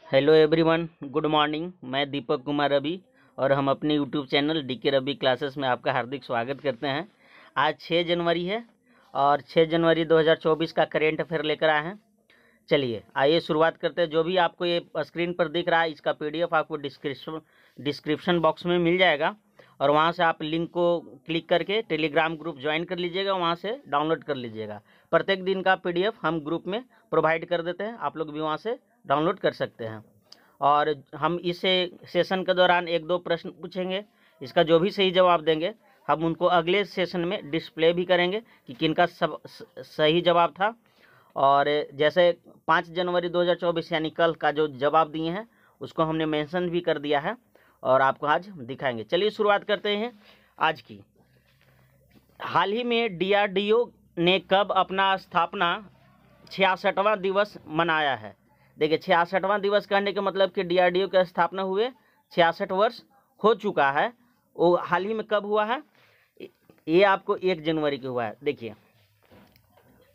Hello everyone, good morning. मैं दीपक कुमार रवि और हम अपने YouTube channel DK Ravi classes में आपका हार्दिक स्वागत करते हैं। आज 6 जनवरी है और 6 जनवरी 2024 का करेंट अफेयर लेकर आए हैं। चलिए आइए शुरुआत करते हैं। जो भी आपको ये स्क्रीन पर दिख रहा है इसका पीडीएफ आपको डिस्क्रिप्शन बॉक्स में मिल जाएगा और वहाँ से आप लिंक को क्लिक करके टेलीग्राम ग्रुप ज्वाइन कर लीजिएगा, वहाँ से डाउनलोड कर लीजिएगा। प्रत्येक दिन का पीडीएफ हम ग्रुप में प्रोवाइड कर देते हैं, आप लोग भी वहाँ से डाउनलोड कर सकते हैं। और हम इस सेशन के दौरान 1-2 प्रश्न पूछेंगे, इसका जो भी सही जवाब देंगे हम उनको अगले सेशन में डिस्प्ले भी करेंगे कि किनका सब सही जवाब था। और जैसे 5 जनवरी 2024 यानी कल का जो जवाब दिए हैं उसको हमने मेंशन भी कर दिया है और आपको आज दिखाएंगे। चलिए शुरुआत करते हैं आज की। हाल ही में डीआरडीओ ने कब अपना स्थापना 66वां दिवस मनाया है? देखिए 66वां दिवस कहने के मतलब कि डीआरडीओ की स्थापना हुए 66 वर्ष हो चुका है। वो हाल ही में कब हुआ है? ये आपको 1 जनवरी को हुआ है। देखिए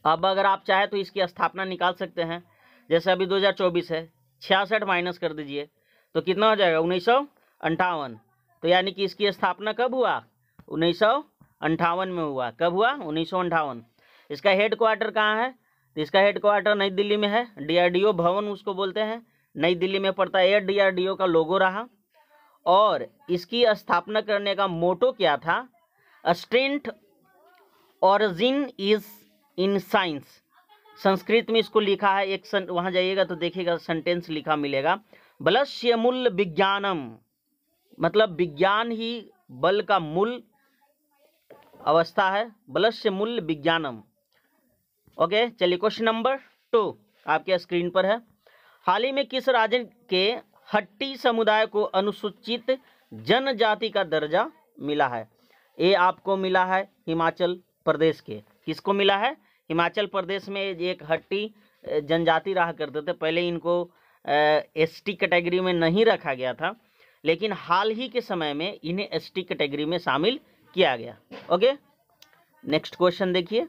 अब अगर आप चाहे तो इसकी स्थापना निकाल सकते हैं। जैसे अभी 2024 है, 66 माइनस कर दीजिए तो कितना हो जाएगा? 1958। तो यानी कि इसकी स्थापना कब हुआ? 1958 में हुआ। कब हुआ? 1958। इसका हेड क्वार्टर कहाँ है? तो इसका हेड क्वार्टर नई दिल्ली में है। डीआरडीओ भवन उसको बोलते हैं, नई दिल्ली में पड़ता है। यह डीआरडीओ का लोगो रहा। और इसकी स्थापना करने का मोटो क्या था? Strength origin is in science. Sanskrit में इसको लिखा है, एक वहां जाइएगा तो देखिएगा सेंटेंस लिखा मिलेगा, बलस्य मूल विज्ञानम, मतलब विज्ञान ही बल का मूल अवस्था है। बलस्य मूल विज्ञानम। ओके, चलिए क्वेश्चन नंबर 2 आपके स्क्रीन पर है। हाल ही में किस राज्य के हट्टी समुदाय को अनुसूचित जनजाति का दर्जा मिला है? ये आपको मिला है हिमाचल प्रदेश के। किसको मिला है? हिमाचल प्रदेश में एक हट्टी जनजाति रहा करते थे। पहले इनको एसटी कैटेगरी में नहीं रखा गया था, लेकिन हाल ही के समय में इन्हें एसटी कैटेगरी में शामिल किया गया। ओके, नेक्स्ट क्वेश्चन देखिए।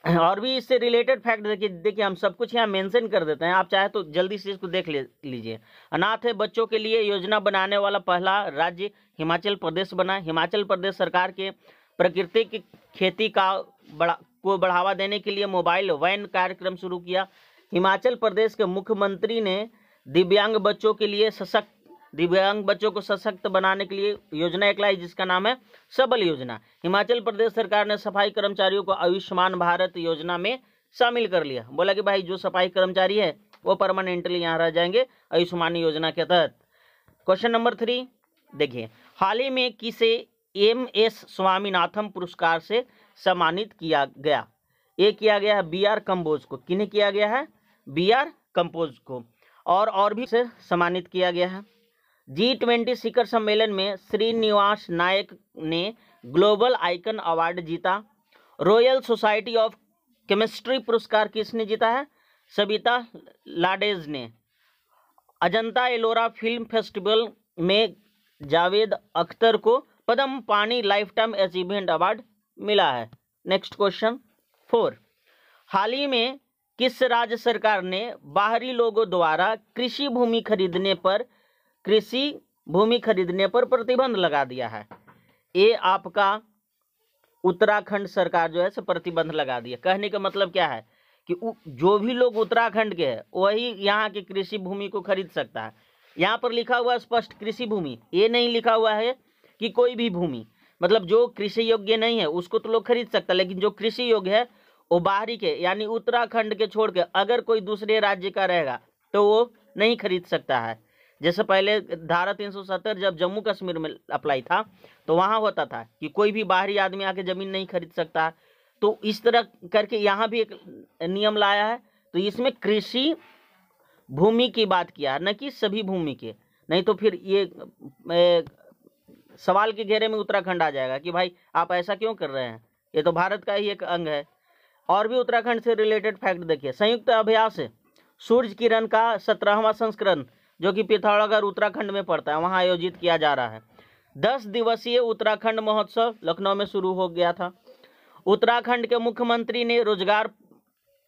और भी इससे रिलेटेड फैक्ट देखिए हम सब कुछ यहाँ मेंशन कर देते हैं, आप चाहे तो जल्दी से इसको देख लीजिए। अनाथ है बच्चों के लिए योजना बनाने वाला पहला राज्य हिमाचल प्रदेश बना। हिमाचल प्रदेश सरकार के प्राकृतिक खेती को बढ़ावा देने के लिए मोबाइल वैन कार्यक्रम शुरू किया। हिमाचल प्रदेश के मुख्यमंत्री ने दिव्यांग बच्चों को सशक्त बनाने के लिए योजना एक लाई जिसका नाम है सबल योजना। हिमाचल प्रदेश सरकार ने सफाई कर्मचारियों को आयुष्मान भारत योजना में शामिल कर लिया। बोला कि भाई जो सफाई कर्मचारी है वो परमानेंटली यहाँ रह जाएंगे आयुष्मान योजना के तहत। क्वेश्चन नंबर 3 देखिए, हाल ही में किसे एम.एस. स्वामीनाथन पुरस्कार से सम्मानित किया गया? ये किया गया है बी.आर. कंबोज को। किन्हें किया गया है? बी.आर. कंबोज को। और भी से सम्मानित किया गया है। G20 शिखर सम्मेलन में श्रीनिवास नायक ने ग्लोबल आइकन अवार्ड जीता। रॉयल सोसाइटी ऑफ केमिस्ट्री पुरस्कार किसने जीता है? सबिता लाडेज ने। अजंता एलोरा फिल्म फेस्टिवल में जावेद अख्तर को पद्म पानी लाइफ टाइम अचीवमेंट अवार्ड मिला है। नेक्स्ट क्वेश्चन 4, हाल ही में किस राज्य सरकार ने बाहरी लोगों द्वारा कृषि भूमि खरीदने पर प्रतिबंध लगा दिया है? ये आपका उत्तराखंड सरकार जो है से प्रतिबंध लगा दिया। कहने का मतलब क्या है कि जो भी लोग उत्तराखंड के हैं वही यहाँ की कृषि भूमि को खरीद सकता है। यहाँ पर लिखा हुआ स्पष्ट कृषि भूमि, ये नहीं लिखा हुआ है कि कोई भी भूमि, मतलब जो कृषि योग्य नहीं है उसको तो लोग खरीद सकता है, लेकिन जो कृषि योग्य है वो बाहरी के यानी उत्तराखंड के छोड़ के अगर कोई दूसरे राज्य का रहेगा तो वो नहीं खरीद सकता है। जैसे पहले धारा 370 जब जम्मू कश्मीर में अप्लाई था तो वहाँ होता था कि कोई भी बाहरी आदमी आके ज़मीन नहीं खरीद सकता। तो इस तरह करके यहाँ भी एक नियम लाया है। तो इसमें कृषि भूमि की बात किया है, न कि सभी भूमि के। नहीं तो फिर ये सवाल के घेरे में उत्तराखंड आ जाएगा कि भाई आप ऐसा क्यों कर रहे हैं, ये तो भारत का ही एक अंग है। और भी उत्तराखंड से रिलेटेड फैक्ट देखिए। संयुक्त अभ्यास सूर्य किरण का 17वां संस्करण जो कि पिथौरागढ़ उत्तराखंड में पड़ता है वहां आयोजित किया जा रहा है। 10 दिवसीय उत्तराखंड महोत्सव लखनऊ में शुरू हो गया था। उत्तराखंड के मुख्यमंत्री ने रोजगार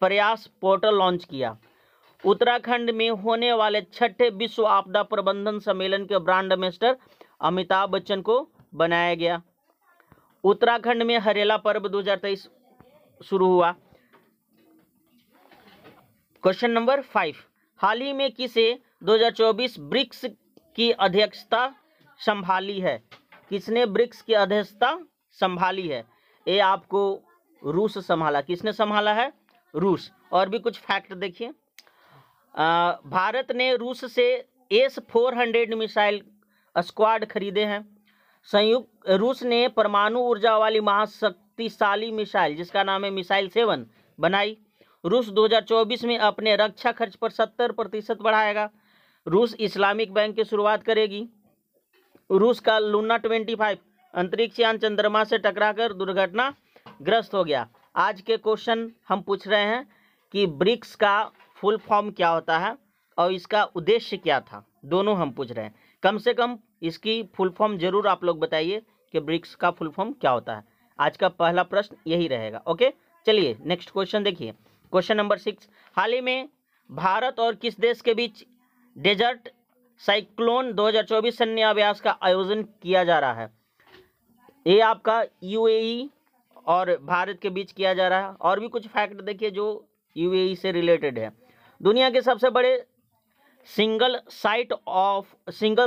प्रयास पोर्टल लॉन्च किया। उत्तराखंड में होने वाले 6ठे विश्व आपदा प्रबंधन सम्मेलन के ब्रांड एम्बेसडर अमिताभ बच्चन को बनाया गया। उत्तराखंड में हरेला पर्व 2023 शुरू हुआ। क्वेश्चन नंबर 5, हाल ही में किसे 2024 ब्रिक्स की अध्यक्षता संभाली है? किसने ब्रिक्स की अध्यक्षता संभाली है? ये आपको रूस संभाला। किसने संभाला है? रूस। और भी कुछ फैक्ट देखिए। भारत ने रूस से S-400 मिसाइल स्क्वाड खरीदे हैं। संयुक्त रूस ने परमाणु ऊर्जा वाली महाशक्तिशाली मिसाइल जिसका नाम है मिसाइल 7 बनाई। रूस 2024 में अपने रक्षा खर्च पर 70% बढ़ाएगा। रूस इस्लामिक बैंक की शुरुआत करेगी। रूस का लूना 25 अंतरिक्ष यान चंद्रमा से टकराकर दुर्घटनाग्रस्त हो गया। आज के क्वेश्चन हम पूछ रहे हैं कि ब्रिक्स का फुल फॉर्म क्या होता है और इसका उद्देश्य क्या था, दोनों हम पूछ रहे हैं। कम से कम इसकी फुल फॉर्म जरूर आप लोग बताइए कि ब्रिक्स का फुल फॉर्म क्या होता है। आज का पहला प्रश्न यही रहेगा। ओके, चलिए नेक्स्ट क्वेश्चन देखिए। क्वेश्चन नंबर 6, हाल ही में भारत और किस देश के बीच डेजर्ट साइक्लोन 2024 सैन्य अभ्यास का आयोजन किया जा रहा है? ये आपका UAE और भारत के बीच किया जा रहा है। और भी कुछ फैक्ट देखिए जो UAE से रिलेटेड है। दुनिया के सबसे बड़े सिंगल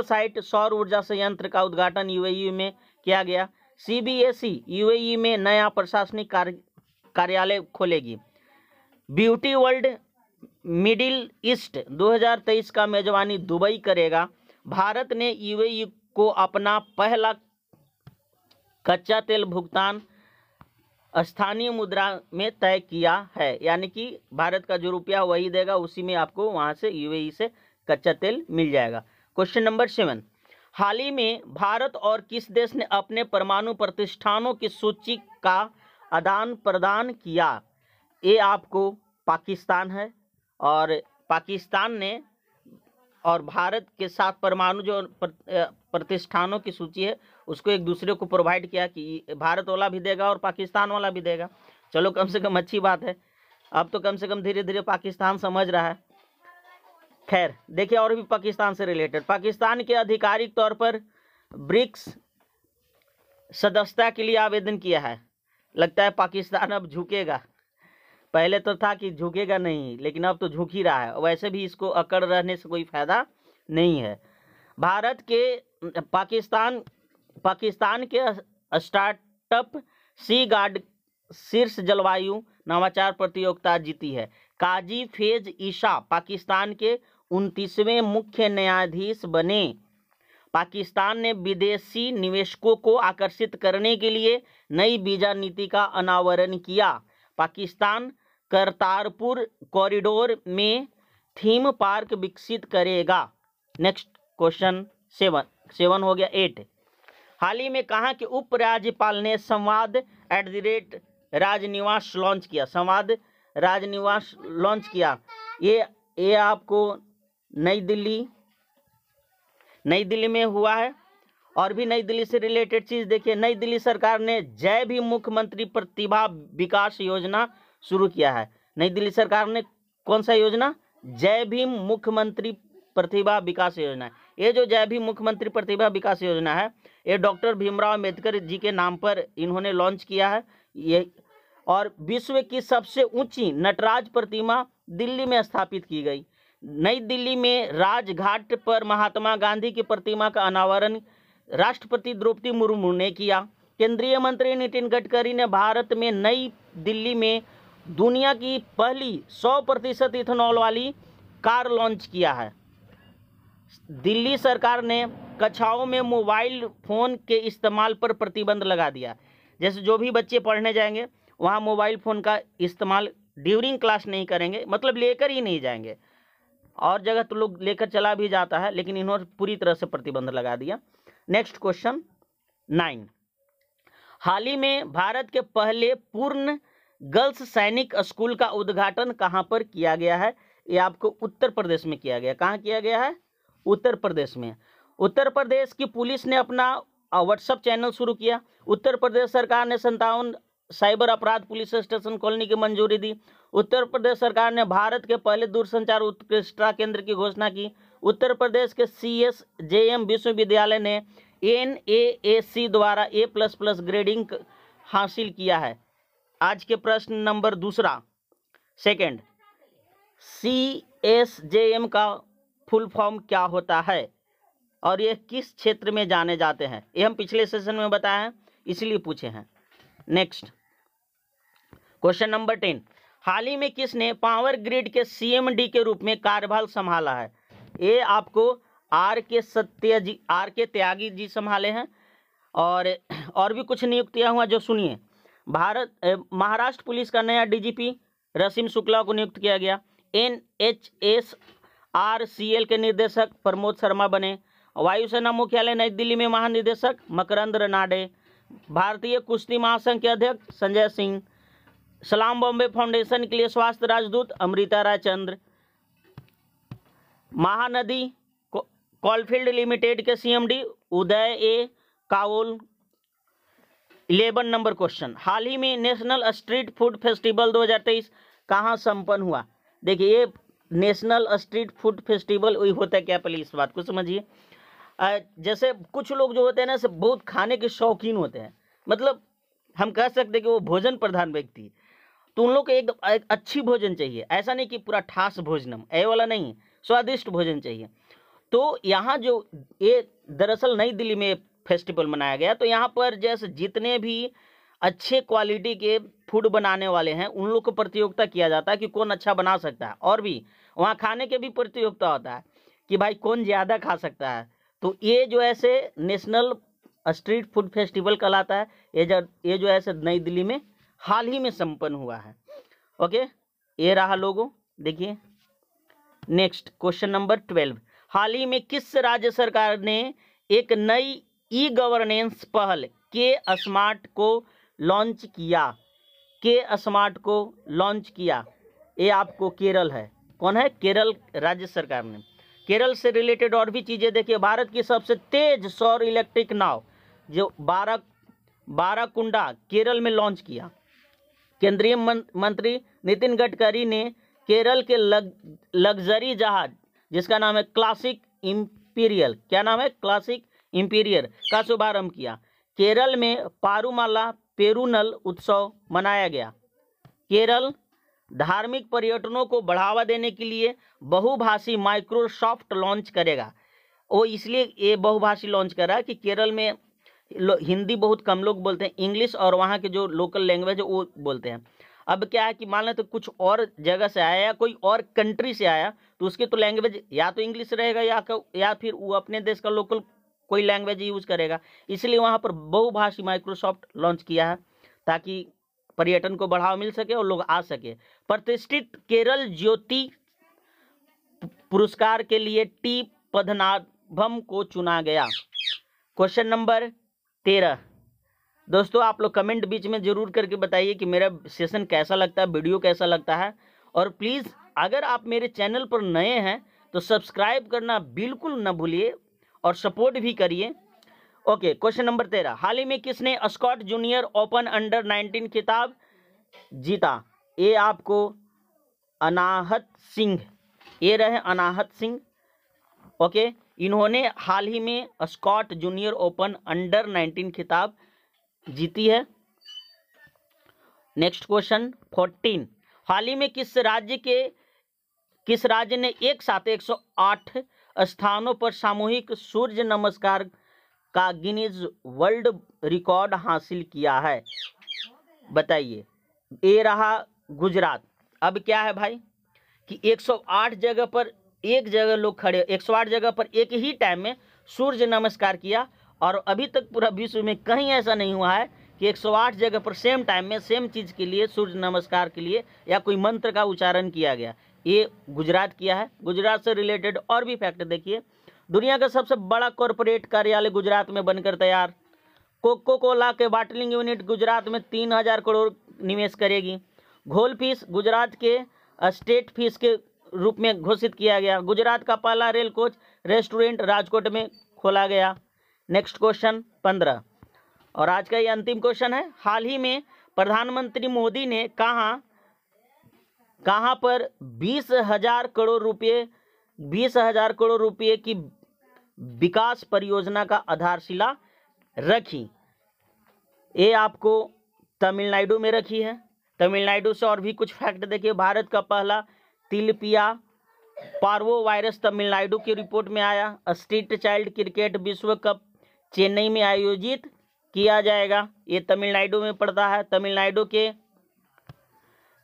साइट सौर ऊर्जा संयंत्र का उद्घाटन UAE में किया गया। CBSE UAE में नया प्रशासनिक कार्यालय खोलेगी। ब्यूटी वर्ल्ड मिडिल ईस्ट 2023 का मेजबानी दुबई करेगा। भारत ने UAE को अपना पहला कच्चा तेल भुगतान स्थानीय मुद्रा में तय किया है, यानी कि भारत का जो रुपया वही देगा, उसी में आपको वहां से UAE से कच्चा तेल मिल जाएगा। क्वेश्चन नंबर 7, हाल ही में भारत और किस देश ने अपने परमाणु प्रतिष्ठानों की सूची का आदान प्रदान किया? ये आपको पाकिस्तान है। और पाकिस्तान ने और भारत के साथ परमाणु जो प्रतिष्ठानों की सूची है उसको एक दूसरे को प्रोवाइड किया कि भारत वाला भी देगा और पाकिस्तान वाला भी देगा। चलो कम से कम अच्छी बात है। अब तो कम से कम धीरे धीरे पाकिस्तान समझ रहा है। खैर देखिए, और भी पाकिस्तान से रिलेटेड, पाकिस्तान के आधिकारिक तौर पर ब्रिक्स सदस्यता के लिए आवेदन किया है। लगता है पाकिस्तान अब झुकेगा। पहले तो था कि झुकेगा नहीं, लेकिन अब तो झुक ही रहा है। वैसे भी इसको अकड़ रहने से कोई फायदा नहीं है। भारत के पाकिस्तान के स्टार्टअप सी गार्ड शीर्ष जलवायु नवाचार प्रतियोगिता जीती है। काजी फेज ईशा पाकिस्तान के 29वें मुख्य न्यायाधीश बने। पाकिस्तान ने विदेशी निवेशकों को आकर्षित करने के लिए नई वीजा नीति का अनावरण किया। पाकिस्तान करतारपुर कॉरिडोर में थीम पार्क विकसित करेगा। नेक्स्ट क्वेश्चन 7 हो गया। 8, हाल ही में कहा कि उपराज्यपाल ने संवाद @राजनिवास लॉन्च किया। संवाद राजनिवास लॉन्च किया। ये आपको नई दिल्ली में हुआ है। और भी नई दिल्ली से रिलेटेड चीज देखिए। नई दिल्ली सरकार ने जय भीम मुख्यमंत्री प्रतिभा विकास योजना शुरू किया है। नई दिल्ली सरकार ने कौन सा योजना? जय भीम मुख्यमंत्री प्रतिभा विकास योजना। ये जो जय भीम मुख्यमंत्री प्रतिभा विकास योजना है, ये डॉक्टर भीमराव अंबेडकर जी के नाम पर इन्होंने लॉन्च किया है। ये और विश्व की सबसे ऊंची नटराज प्रतिमा दिल्ली में स्थापित की गई। नई दिल्ली में राजघाट पर महात्मा गांधी की प्रतिमा का अनावरण राष्ट्रपति द्रौपदी मुर्मू ने किया। केंद्रीय मंत्री नितिन गडकरी ने भारत में नई दिल्ली में दुनिया की पहली 100% इथेनॉल वाली कार लॉन्च किया है। दिल्ली सरकार ने कक्षाओं में मोबाइल फोन के इस्तेमाल पर प्रतिबंध लगा दिया। जैसे जो भी बच्चे पढ़ने जाएंगे वहाँ मोबाइल फ़ोन का इस्तेमाल ड्यूरिंग क्लास नहीं करेंगे, मतलब लेकर ही नहीं जाएंगे। और जगह तो लोग लेकर चला भी जाता है, लेकिन इन्होंने पूरी तरह से प्रतिबंध लगा दिया। नेक्स्ट क्वेश्चन 9, हाल ही में भारत के पहले पूर्ण गर्ल्स सैनिक स्कूल का उद्घाटन कहां पर किया गया है? ये आपको उत्तर प्रदेश में किया गया। कहां किया गया है? उत्तर प्रदेश में। उत्तर प्रदेश की पुलिस ने अपना व्हाट्सएप चैनल शुरू किया। उत्तर प्रदेश सरकार ने 57 साइबर अपराध पुलिस स्टेशन खोलने की मंजूरी दी। उत्तर प्रदेश सरकार ने भारत के पहले दूरसंचार उत्कृष्टता केंद्र की घोषणा की। उत्तर प्रदेश के CSJM विश्वविद्यालय ने NAAC द्वारा A++ ग्रेडिंग हासिल किया है। आज के प्रश्न नंबर दूसरा, सेकंड, CSJM का फुल फॉर्म क्या होता है और ये किस क्षेत्र में जाने जाते हैं? ये हम पिछले सेशन में बताए हैं, इसलिए पूछे हैं। नेक्स्ट क्वेश्चन नंबर 10, हाल ही में किसने पावर ग्रिड के CMD के रूप में कार्यभार संभाला है? ये आपको RK त्यागी जी संभाले हैं और भी कुछ नियुक्तियां हुआ जो सुनिए। महाराष्ट्र पुलिस का नया DGP रसीम शुक्ला को नियुक्त किया गया। NHSRCL के निर्देशक प्रमोद शर्मा बने। वायुसेना मुख्यालय नई दिल्ली में महानिदेशक मकरंद रनाडे। भारतीय कुश्ती महासंघ के अध्यक्ष संजय सिंह। सलाम बॉम्बे फाउंडेशन के लिए स्वास्थ्य राजदूत अमृता रायचंद्र। महानदी कोलफील्ड लिमिटेड के CMD उदय A कावोल। 11 नंबर क्वेश्चन, हाल ही में नेशनल स्ट्रीट फूड फेस्टिवल 2023 कहाँ संपन्न हुआ? देखिए, ये नेशनल स्ट्रीट फूड फेस्टिवल वही होता है क्या, पहले इस बात को समझिए। जैसे कुछ लोग जो होते हैं ना, से बहुत खाने के शौकीन होते हैं, मतलब हम कह सकते हैं कि वो भोजन प्रधान व्यक्ति, तो उन लोग को एक अच्छी भोजन चाहिए। ऐसा नहीं कि पूरा ठास भोजनम, ऐ वाला नहीं, स्वादिष्ट भोजन चाहिए। तो यहाँ जो ये दरअसल नई दिल्ली में फेस्टिवल मनाया गया, तो यहाँ पर जैसे जितने भी अच्छे क्वालिटी के फूड बनाने वाले हैं उन लोग को प्रतियोगिता किया जाता है कि कौन अच्छा बना सकता है, और भी वहाँ खाने के भी प्रतियोगिता होता है कि भाई कौन ज़्यादा खा सकता है। तो ये जो ऐसे नेशनल स्ट्रीट फूड फेस्टिवल कहलाता है, ये जो ऐसे नई दिल्ली में हाल ही में संपन्न हुआ है। ओके, ये रहा लोगों। देखिए नेक्स्ट क्वेश्चन नंबर 12, हाल ही में किस राज्य सरकार ने एक नई ई-गवर्नेंस पहल K-स्मार्ट को लॉन्च किया? K-स्मार्ट को लॉन्च किया, ये आपको केरल है। कौन है? केरल राज्य सरकार ने। केरल से रिलेटेड और भी चीज़ें देखिए। भारत की सबसे तेज सौर इलेक्ट्रिक नाव जो बाराकुंडा केरल में लॉन्च किया। केंद्रीय मंत्री नितिन गडकरी ने केरल के लग्जरी जहाज जिसका नाम है क्लासिक इंपीरियल, क्या नाम है? क्लासिक इंपीरियर का शुभारंभ किया। केरल में पारूमाला पेरूनल उत्सव मनाया गया। केरल धार्मिक पर्यटनों को बढ़ावा देने के लिए बहुभाषी माइक्रोसॉफ्ट लॉन्च करेगा। वो इसलिए ये बहुभाषी लॉन्च कर रहा है कि केरल में हिंदी बहुत कम लोग बोलते हैं, इंग्लिश और वहाँ के जो लोकल लैंग्वेज है वो बोलते हैं। अब क्या है कि मान लें तो कुछ और जगह से आया या कोई और कंट्री से आया, तो उसकी तो लैंग्वेज या तो इंग्लिश रहेगा या फिर वो अपने देश का लोकल कोई लैंग्वेज यूज करेगा। इसलिए वहाँ पर बहुभाषी माइक्रोसॉफ्ट लॉन्च किया है ताकि पर्यटन को बढ़ावा मिल सके और लोग आ सके। प्रतिष्ठित केरल ज्योति पुरस्कार के लिए T पद्मनाभम को चुना गया। क्वेश्चन नंबर 13, दोस्तों आप लोग कमेंट बीच में जरूर करके बताइए कि मेरा सेशन कैसा लगता है, वीडियो कैसा लगता है। और प्लीज़ अगर आप मेरे चैनल पर नए हैं तो सब्सक्राइब करना बिल्कुल न भूलिए और सपोर्ट भी करिए। ओके, क्वेश्चन नंबर 13, हाल ही में किसने स्कॉट जूनियर ओपन अंडर 19 खिताब जीता? ये आपको अनाहत सिंह, ये रहे अनाहत सिंह। ओके, इन्होंने हाल ही में स्कॉट जूनियर ओपन अंडर 19 खिताब जीती है। नेक्स्ट क्वेश्चन 14, हाल ही में किस राज्य ने एक साथ 108 स्थानों पर सामूहिक सूर्य नमस्कार का गिनीज वर्ल्ड रिकॉर्ड हासिल किया है? बताइए। ये रहा गुजरात। अब क्या है भाई कि 108 जगह पर एक जगह लोग खड़े, 108 जगह पर एक ही टाइम में सूर्य नमस्कार किया, और अभी तक पूरा विश्व में कहीं ऐसा नहीं हुआ है कि 108 जगह पर सेम टाइम में सेम चीज़ के लिए सूर्य नमस्कार के लिए या कोई मंत्र का उच्चारण किया गया। ये गुजरात किया है। गुजरात से रिलेटेड और भी फैक्ट देखिए। दुनिया का सबसे बड़ा कॉरपोरेट कार्यालय गुजरात में बनकर तैयार। कोको कोला के बॉटलिंग यूनिट गुजरात में 3000 करोड़ निवेश करेगी। घोल फिश गुजरात के स्टेट फिश के रूप में घोषित किया गया। गुजरात का पहला रेल कोच रेस्टोरेंट राजकोट में खोला गया। नेक्स्ट क्वेश्चन 15, और आज का ये अंतिम क्वेश्चन है। हाल ही में प्रधानमंत्री मोदी ने कहाँ पर 20,000 करोड़ रुपये की विकास परियोजना का आधारशिला रखी? ये आपको तमिलनाडु में रखी है। तमिलनाडु से और भी कुछ फैक्ट देखिए। भारत का पहला तिलपिया पार्वो वायरस तमिलनाडु की रिपोर्ट में आया। स्ट्रीट चाइल्ड क्रिकेट विश्व कप चेन्नई में आयोजित किया जाएगा, ये तमिलनाडु में पड़ता है। तमिलनाडु के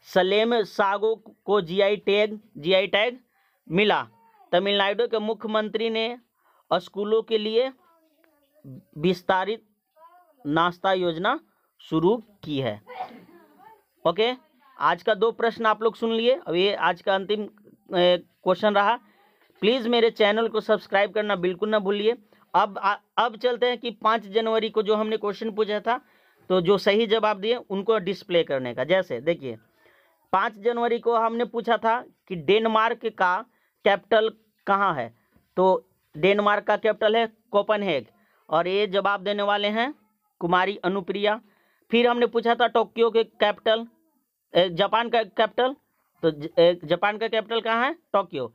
सलेम सागो को जीआई टैग मिला। तमिलनाडु के मुख्यमंत्री ने स्कूलों के लिए विस्तारित नाश्ता योजना शुरू की है। ओके, आज का 2 प्रश्न आप लोग सुन लिए। अब ये आज का अंतिम क्वेश्चन रहा। प्लीज़ मेरे चैनल को सब्सक्राइब करना बिल्कुल ना भूलिए। अब चलते हैं कि 5 जनवरी को जो हमने क्वेश्चन पूछा था, तो जो सही जवाब दिए उनको डिस्प्ले करने का। जैसे देखिए, 5 जनवरी को हमने पूछा था कि डेनमार्क का कैपिटल कहाँ है, तो डेनमार्क का कैपिटल है कोपेनहेग, और ये जवाब देने वाले हैं कुमारी अनुप्रिया। फिर हमने पूछा था टोक्यो के कैपिटल, जापान का कैपिटल, तो जापान का कैपिटल कहाँ है? टोक्यो।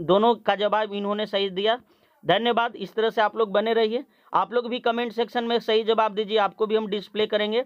दोनों का जवाब इन्होंने सही दिया। धन्यवाद। इस तरह से आप लोग बने रहिए। आप लोग भी कमेंट सेक्शन में सही जवाब दीजिए, आपको भी हम डिस्प्ले करेंगे।